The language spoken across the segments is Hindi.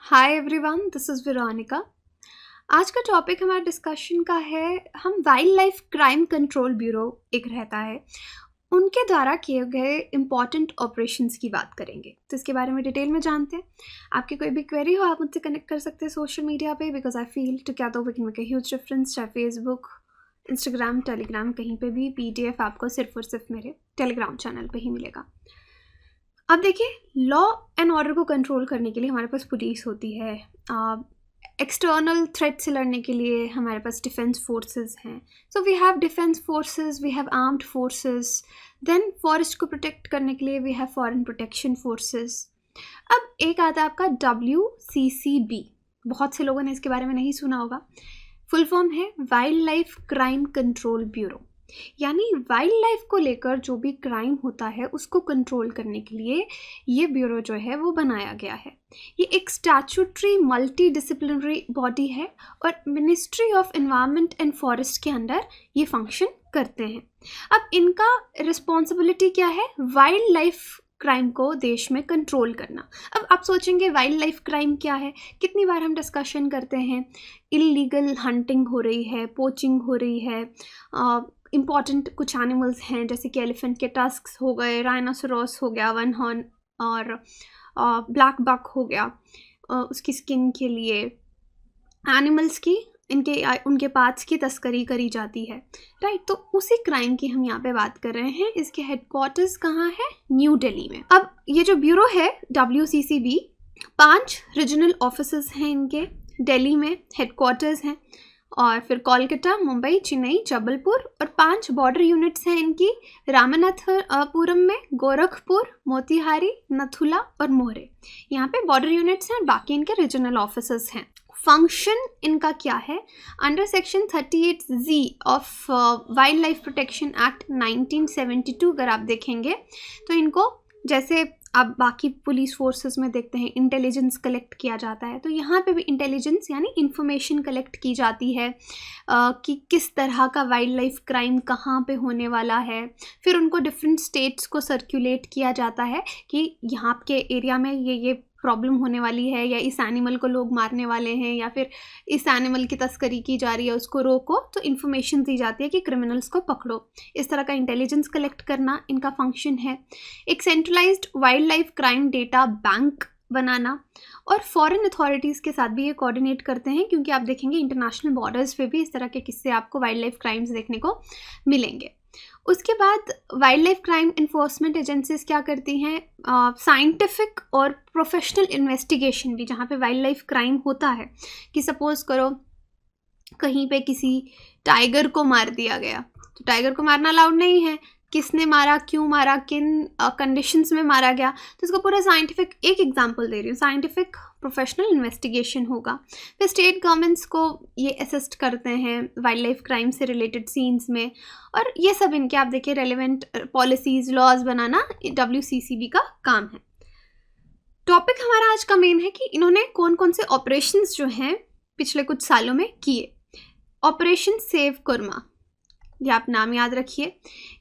Hi everyone, this is Veronica. आज का टॉपिक हमारे डिस्कशन का है, हम wild life crime control bureau एक रहता है, उनके द्वारा किए गए इम्पॉर्टेंट ऑपरेशंस की बात करेंगे। तो इसके बारे में डिटेल में जानते हैं। आपकी कोई भी क्वेरी हो आप मुझसे कनेक्ट कर सकते हैं सोशल मीडिया पे, because I feel together we can make a huge difference. चाहे फेसबुक, इंस्टाग्राम, टेलीग्राम, कहीं पे भी PDF आपको सिर्फ और सिर्फ मेरे टेलीग्राम चैनल पे ही मिलेगा। अब देखिए, लॉ एंड ऑर्डर को कंट्रोल करने के लिए हमारे पास पुलिस होती है, एक्सटर्नल थ्रेट से लड़ने के लिए हमारे पास डिफेंस फोर्सेस हैं। So we have defence forces, we have armed forces. Then forest को प्रोटेक्ट करने के लिए we have foreign protection forces. अब एक आता है आपका WCCB। बहुत से लोगों ने इसके बारे में नहीं सुना होगा। फुल फॉर्म है wild life crime control bureau, यानी वाइल्ड लाइफ को लेकर जो भी क्राइम होता है उसको कंट्रोल करने के लिए ये ब्यूरो जो है वो बनाया गया है। ये एक स्टैट्यूटरी मल्टी डिसिप्लिनरी बॉडी है और ministry of environment and forest के अंडर ये फंक्शन करते हैं। अब इनका रिस्पॉन्सिबिलिटी क्या है? वाइल्ड लाइफ क्राइम को देश में कंट्रोल करना। अब आप सोचेंगे वाइल्ड लाइफ क्राइम क्या है? कितनी बार हम डिस्कशन करते हैं, इलीगल हंटिंग हो रही है, पोचिंग हो रही है, इम्पॉर्टेंट कुछ एनिमल्स हैं जैसे कि एलिफेंट के टस्क्स हो गए, राइनोसोरस हो गया, वन हॉर्न, और ब्लैक बक हो गया, उसकी स्किन के लिए एनिमल्स की उनके पार्ट्स की तस्करी करी जाती है, राइट। तो उसी क्राइम की हम यहाँ पे बात कर रहे हैं। इसके हेडक्वार्टर्स कहाँ है? न्यू दिल्ली में। अब ये जो ब्यूरो है WCCB, 5 रीजनल ऑफिसेस हैं इनके, दिल्ली में हेडक्वार्टर्स हैं, और फिर कोलकाता, मुंबई, चेन्नई, जबलपुर, और 5 बॉर्डर यूनिट्स हैं इनकी, रामनाथपुरम में, गोरखपुर, मोतिहारी, नथुला और मोहरे। यहाँ पे बॉर्डर यूनिट्स हैं, बाकी इनके रीजनल ऑफिसेस हैं। फंक्शन इनका क्या है? Under section 38Z of wild life protection act 1972 अगर आप देखेंगे तो इनको, जैसे आप बाकी पुलिस फोर्सेस में देखते हैं इंटेलिजेंस कलेक्ट किया जाता है, तो यहाँ पे भी इंटेलिजेंस यानी इंफॉर्मेशन कलेक्ट की जाती है कि किस तरह का वाइल्ड लाइफ क्राइम कहाँ पे होने वाला है। फिर उनको डिफरेंट स्टेट्स को सर्कुलेट किया जाता है कि यहाँ के एरिया में ये प्रॉब्लम होने वाली है, या इस एनिमल को लोग मारने वाले हैं, या फिर इस एनिमल की तस्करी की जा रही है, उसको रोको। तो इन्फॉर्मेशन दी जाती है कि क्रिमिनल्स को पकड़ो। इस तरह का इंटेलिजेंस कलेक्ट करना इनका फंक्शन है। एक centralised wild life crime data bank बनाना, और फॉरेन अथॉरिटीज़ के साथ भी ये कोऑर्डिनेट करते हैं, क्योंकि आप देखेंगे इंटरनेशनल बॉर्डर्स पे भी इस तरह के किस्से आपको वाइल्ड लाइफ क्राइम्स देखने को मिलेंगे। उसके बाद wild life crime enforcement agencies क्या करती हैं? साइंटिफिक और प्रोफेशनल इन्वेस्टिगेशन भी, जहाँ पे वाइल्ड लाइफ क्राइम होता है कि सपोज करो कहीं पे किसी टाइगर को मार दिया गया, तो टाइगर को मारना अलाउड नहीं है, किसने मारा, क्यों मारा, किन कंडीशंस में मारा गया, तो इसका पूरा साइंटिफिक, एक एग्जांपल दे रही हूँ, साइंटिफिक प्रोफेशनल इन्वेस्टिगेशन होगा। फिर स्टेट गवर्नमेंट्स को ये असिस्ट करते हैं वाइल्ड लाइफ क्राइम से रिलेटेड सीन्स में, और ये सब इनके आप देखिए रेलिवेंट पॉलिसीज़, लॉज बनाना WCCB का काम है। टॉपिक हमारा आज का मेन है कि इन्होंने कौन कौन से ऑपरेशंस जो हैं पिछले कुछ सालों में किए। ऑपरेशन सेव कुरमा, ये आप नाम याद रखिए।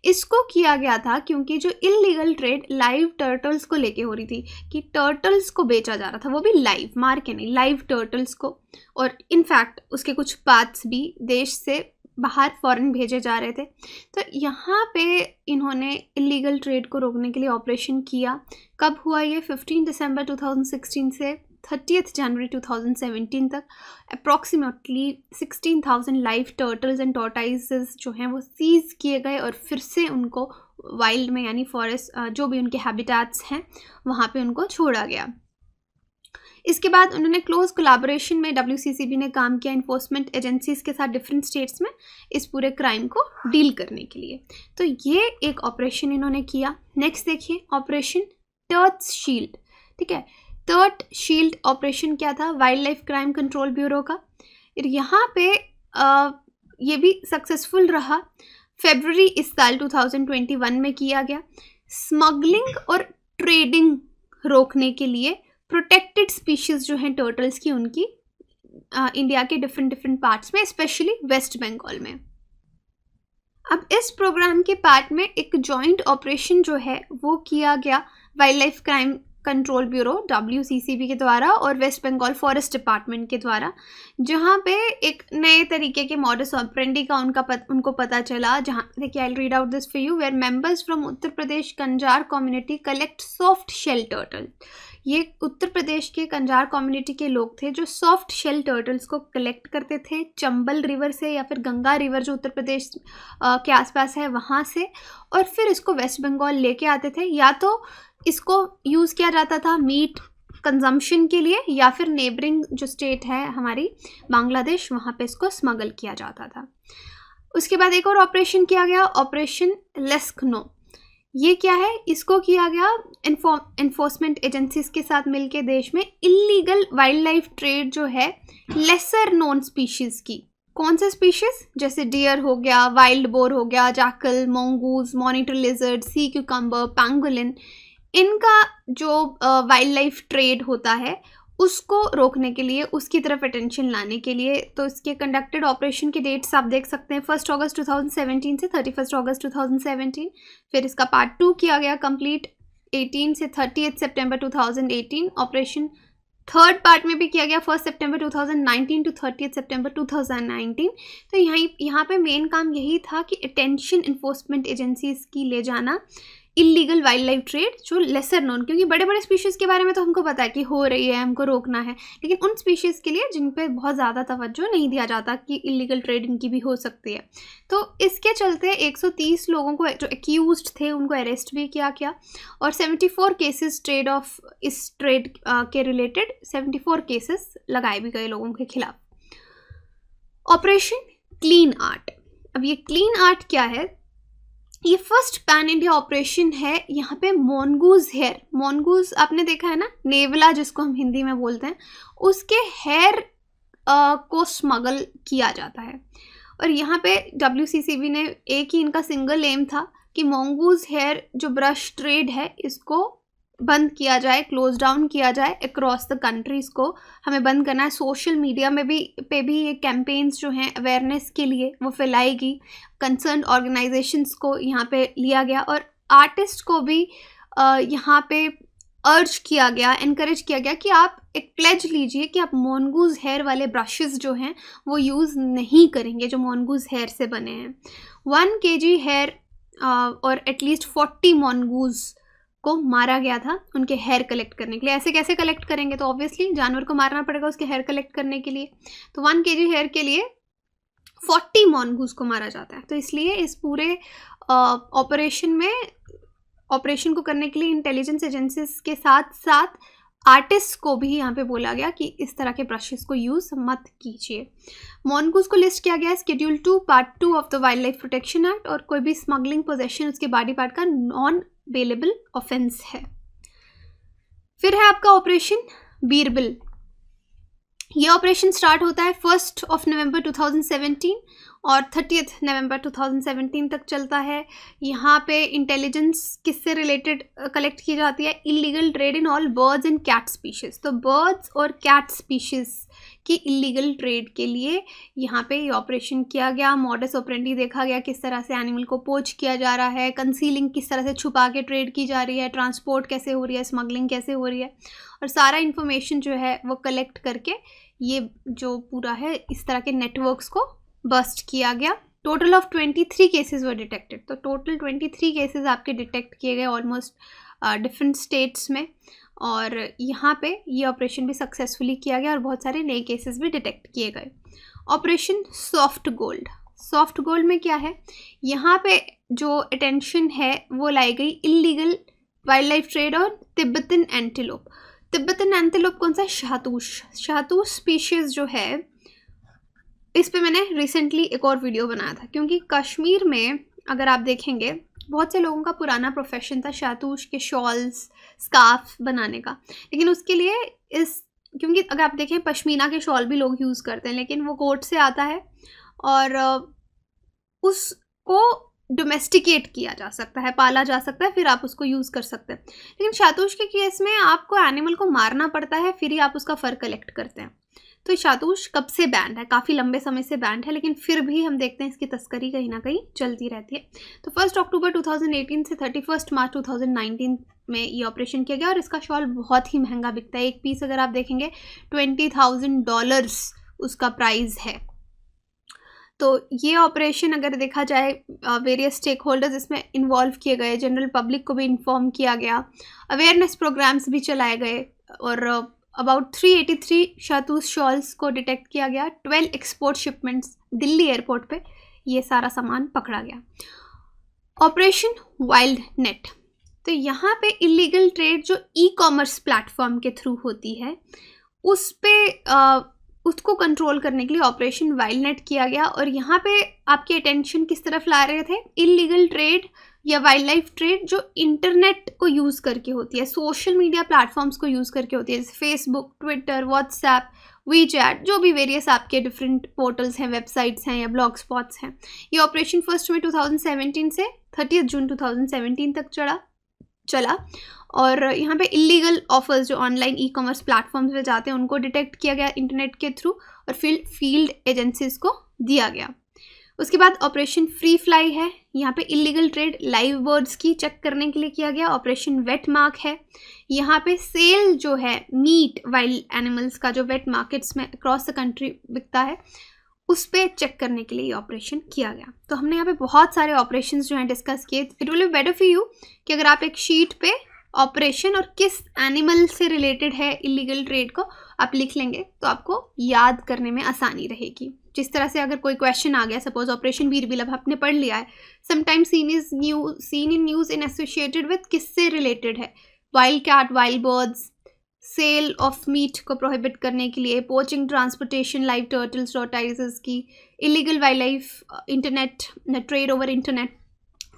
इसको किया गया था क्योंकि जो इलीगल ट्रेड लाइव टर्टल्स को लेके हो रही थी, कि टर्टल्स को बेचा जा रहा था, वो भी लाइव, मार के नहीं, लाइव टर्टल्स को, और इनफैक्ट उसके कुछ पार्ट्स भी देश से बाहर फॉरेन भेजे जा रहे थे। तो यहाँ पे इन्होंने इलीगल ट्रेड को रोकने के लिए ऑपरेशन किया। कब हुआ ये? 15 दिसंबर 2016 से 30 जनवरी 2017 तक अप्रॉक्सीमेटली 16,000 लाइव टर्टल्स एंड टॉर्टाइजेस जो हैं वो सीज किए गए, और फिर से उनको वाइल्ड में यानी फॉरेस्ट जो भी उनके हैबिटेट्स हैं वहाँ पे उनको छोड़ा गया। इसके बाद उन्होंने क्लोज कोलैबोरेशन में WCCB ने काम किया इन्फोर्समेंट एजेंसीज के साथ डिफरेंट स्टेट्स में इस पूरे क्राइम को डील करने के लिए। तो ये एक ऑपरेशन इन्होंने किया। नेक्स्ट देखिए ऑपरेशन टर्ट शील्ड, ठीक है। टर्ट शील्ड ऑपरेशन क्या था? Wild life crime control bureau का। यहाँ पे ये भी सक्सेसफुल रहा। फरवरी इस साल 2021 में किया गया। स्मगलिंग और ट्रेडिंग रोकने के लिए प्रोटेक्टेड स्पीशीज़ जो हैं टर्टल्स की, उनकी इंडिया के डिफरेंट पार्ट्स में, स्पेशली वेस्ट बंगाल में। अब इस प्रोग्राम के पार्ट में एक जॉइंट ऑपरेशन जो है वो किया गया wild life crime control bureau WCCB के द्वारा और वेस्ट बंगाल फॉरेस्ट डिपार्टमेंट के द्वारा, जहाँ पे एक नए तरीके के मॉडस ऑपरेंडी का उनको पता चला। जहाँ देखिए, I read out this for you. Where members from Uttar Pradesh Kanjar community collect soft shell turtle. ये उत्तर प्रदेश के कंजार कम्युनिटी के लोग थे जो सॉफ्ट शेल टर्टल्स को कलेक्ट करते थे चंबल रिवर से या फिर गंगा रिवर जो उत्तर प्रदेश के आसपास है वहाँ से, और फिर इसको वेस्ट बंगाल लेके आते थे। या तो इसको यूज़ किया जाता था मीट कंजम्पशन के लिए, या फिर नेबरिंग जो स्टेट है हमारी बांग्लादेश, वहाँ पे इसको स्मगल किया जाता था। उसके बाद एक और ऑपरेशन किया गया, ऑपरेशन लेस्कनो। ये क्या है? इसको किया गया एनफोर्समेंट एजेंसीज के साथ मिलके देश में इलीगल वाइल्ड लाइफ ट्रेड जो है लेसर नोन स्पीशीज़ की। कौन से स्पीशीज़? जैसे डियर हो गया, वाइल्ड बोर हो गया, जैकल, मोंगूज, मॉनिटर लिजर्ड, सी क्यूकम्बर, पैंगोलिन, इनका जो वाइल्ड लाइफ ट्रेड होता है उसको रोकने के लिए, उसकी तरफ अटेंशन लाने के लिए, तो इसके कंडक्टेड ऑपरेशन के डेट्स आप देख सकते हैं 1 अगस्त 2017 से 31 अगस्त 2017। फिर इसका पार्ट 2 किया गया कंप्लीट 18 से 30 सितंबर 2018। ऑपरेशन थर्ड पार्ट में भी किया गया 1 सितंबर 2019 टू 30 सितंबर 2019। तो यहाँ पे मेन काम यही था कि अटेंशन इन्फोर्समेंट एजेंसीज की ले जाना इलीगल वाइल्ड लाइफ ट्रेड जो लेसर नोन, क्योंकि बड़े बड़े स्पीशीज़ के बारे में तो हमको पता है कि हो रही है, हमको रोकना है, लेकिन उन स्पीशीज़ के लिए जिन पे बहुत ज़्यादा तवज्जो नहीं दिया जाता कि इलीगल ट्रेड इनकी भी हो सकती है। तो इसके चलते 130 लोगों को जो एक्यूज्ड थे उनको अरेस्ट भी किया गया, और 74 केसेस ट्रेड ऑफ इस ट्रेड के रिलेटेड 74 केसेस लगाए भी गए लोगों के खिलाफ। Operation clean art. अब ये क्लीन आर्ट क्या है? ये फर्स्ट पैन इंडिया ऑपरेशन है। यहाँ पे मोनगूज हेयर, मोनगूज आपने देखा है ना, नेवला जिसको हम हिंदी में बोलते हैं, उसके हेयर को स्मगल किया जाता है। और यहाँ पे WCCB ने एक ही इनका सिंगल एम था कि मोंगूज हेयर जो ब्रश ट्रेड है इसको बंद किया जाए, क्लोज डाउन किया जाए अक्रॉस द कंट्रीज़ को हमें बंद करना है। सोशल मीडिया में भी ये कैंपेन्स जो हैं अवेयरनेस के लिए वो फैलाएगी। कंसर्न ऑर्गेनाइजेशंस को यहाँ पे लिया गया, और आर्टिस्ट को भी यहाँ पे अर्ज किया गया, इनकरेज किया गया कि आप एक प्लेज लीजिए कि आप मोनगूज हेयर वाले ब्रशेस जो हैं वो यूज़ नहीं करेंगे जो मोनगूज हेयर से बने हैं। 1 kg हेयर और एटलीस्ट 40 मोनगूज को मारा गया था उनके हेयर कलेक्ट करने के लिए। ऐसे कैसे कलेक्ट करेंगे? तो ऑब्वियसली जानवर को मारना पड़ेगा उसके हेयर कलेक्ट करने के लिए। तो 1 kg हेयर के लिए 40 मोनगूज को मारा जाता है। तो इसलिए इस पूरे ऑपरेशन को करने के लिए इंटेलिजेंस एजेंसीज के साथ साथ आर्टिस्ट को भी यहाँ पे बोला गया कि इस तरह के ब्रशेस को यूज़ मत कीजिए। मोनगूज को लिस्ट किया गया है Schedule 2 Part 2 of the wild life protection act, और कोई भी स्मगलिंग, पोजेशन उसके बॉडी पार्ट का नॉन बेलेबल ऑफेंस है। फिर है आपका ऑपरेशन बीरबिल। ये ऑपरेशन स्टार्ट होता है 1 नवंबर 2017 और 30 नवंबर 2017 तक चलता है। यहाँ पे इंटेलिजेंस किससे रिलेटेड कलेक्ट की जाती है? Illegal trade in all birds and cat species. तो बर्ड्स और कैट स्पीशीज़ की इलीगल ट्रेड के लिए यहाँ पे ये ऑपरेशन किया गया। मॉडस ऑपरेंडी देखा गया, किस तरह से एनिमल को पोच किया जा रहा है, कंसीलिंग किस तरह से छुपा के ट्रेड की जा रही है, ट्रांसपोर्ट कैसे हो रही है, स्मगलिंग कैसे हो रही है, और सारा इन्फॉर्मेशन जो है वो कलेक्ट करके ये जो पूरा है इस तरह के नेटवर्क्स को बस्ट किया गया। Total of 23 cases were detected. तो टोटल 23 केसेस आपके डिटेक्ट किए गए ऑलमोस्ट डिफरेंट स्टेट्स में, और यहाँ पे ये ऑपरेशन भी सक्सेसफुली किया गया और बहुत सारे नए केसेस भी डिटेक्ट किए गए। Operation soft gold. Soft gold में क्या है? यहाँ पे जो अटेंशन है वो लाई गई इलीगल वाइल्ड लाइफ ट्रेड और तिब्बतन एंटीलोप। तिब्बतन एंटीलोप कौन सा? शाहतूश। शाहतूश स्पीशीज़ जो है इस पे मैंने रिसेंटली एक और वीडियो बनाया था, क्योंकि कश्मीर में अगर आप देखेंगे बहुत से लोगों का पुराना प्रोफेशन था शाहतूश के शॉल्स, स्कार्फ बनाने का, लेकिन उसके लिए क्योंकि अगर आप देखें पश्मीना के शॉल भी लोग यूज़ करते हैं, लेकिन वो कोट से आता है और उसको डोमेस्टिकेट किया जा सकता है, पाला जा सकता है, फिर आप उसको यूज़ कर सकते हैं। लेकिन शाहतूश के केस में आपको एनिमल को मारना पड़ता है, फिर ही आप उसका फर कलेक्ट करते हैं। तो शातूश कब से बैंड है, काफ़ी लंबे समय से बैंड है, लेकिन फिर भी हम देखते हैं इसकी तस्करी कहीं ना कहीं चलती रहती है। तो 1 अक्टूबर 2018 से 31 मार्च 2019 में ये ऑपरेशन किया गया और इसका शॉल बहुत ही महंगा बिकता है। एक पीस अगर आप देखेंगे $20,000 उसका प्राइस है। तो ये ऑपरेशन अगर देखा जाए, वेरियस स्टेक होल्डर्स इसमें इन्वॉल्व किए गए, जनरल पब्लिक को भी इन्फॉर्म किया गया, अवेयरनेस प्रोग्राम्स भी चलाए गए और अबाउट 383 शातूश शॉल्स को डिटेक्ट किया गया। 12 एक्सपोर्ट शिपमेंट्स दिल्ली एयरपोर्ट पे ये सारा सामान पकड़ा गया। ऑपरेशन वाइल्ड नेट, तो यहाँ पे इलीगल ट्रेड जो ई कॉमर्स प्लेटफॉर्म के थ्रू होती है उस पे उसको कंट्रोल करने के लिए ऑपरेशन वाइल्ड नेट किया गया। और यहाँ पे आपकी अटेंशन किस तरफ ला रहे थे, इलीगल ट्रेड या वाइल्ड लाइफ ट्रेड जो इंटरनेट को यूज़ करके होती है, सोशल मीडिया प्लेटफॉर्म्स को यूज़ करके होती है, जैसे फेसबुक, ट्विटर, व्हाट्सएप, वीचैट, जो भी वेरियस आपके डिफरेंट पोर्टल्स हैं, वेबसाइट्स हैं या ब्लॉग स्पॉट्स हैं। ये ऑपरेशन 1 मई 2017 से 30 जून 2017 तक चला और यहाँ पे इलीगल ऑफर्स जो ऑनलाइन ई कॉमर्स प्लेटफॉर्म्स पे जाते हैं उनको डिटेक्ट किया गया इंटरनेट के थ्रू और फील्ड एजेंसीज को दिया गया। उसके बाद ऑपरेशन फ्री फ्लाई है, यहाँ पे इलीगल ट्रेड लाइव बर्ड्स की चेक करने के लिए किया गया। ऑपरेशन वेट मार्क है, यहाँ पे सेल जो है मीट वाइल्ड एनिमल्स का जो वेट मार्केट्स में अक्रॉस द कंट्री बिकता है उस पर चेक करने के लिए ऑपरेशन किया गया। तो हमने यहाँ पे बहुत सारे ऑपरेशन जो हैं डिस्कस किए। It will be better for you कि अगर आप एक शीट पे ऑपरेशन और किस एनिमल से रिलेटेड है इलीगल ट्रेड को आप लिख लेंगे तो आपको याद करने में आसानी रहेगी। जिस तरह से अगर कोई क्वेश्चन आ गया, सपोज ऑपरेशन वीरबिल अब आपने पढ़ लिया है, sometimes seen in news in associated with किससे रिलेटेड है, wild cat, wild birds, sale of meat को प्रोहिबिट करने के लिए, poaching, transportation, live turtles, tortoises की, illegal wild life, internet, trade over internet.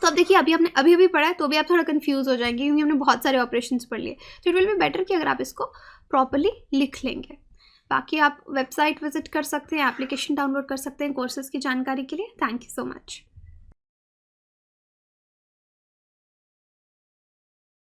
तो अब देखिए अभी अभी पढ़ा है तो भी आप थोड़ा कंफ्यूज हो जाएंगे क्योंकि हमने बहुत सारे ऑपरेशंस पढ़ लिए। तो इट विल बी बेटर कि अगर आप इसको प्रॉपरली लिख लेंगे। बाकी आप वेबसाइट विजिट कर सकते हैं, एप्लीकेशन डाउनलोड कर सकते हैं कोर्सेज की जानकारी के लिए। Thank you so much.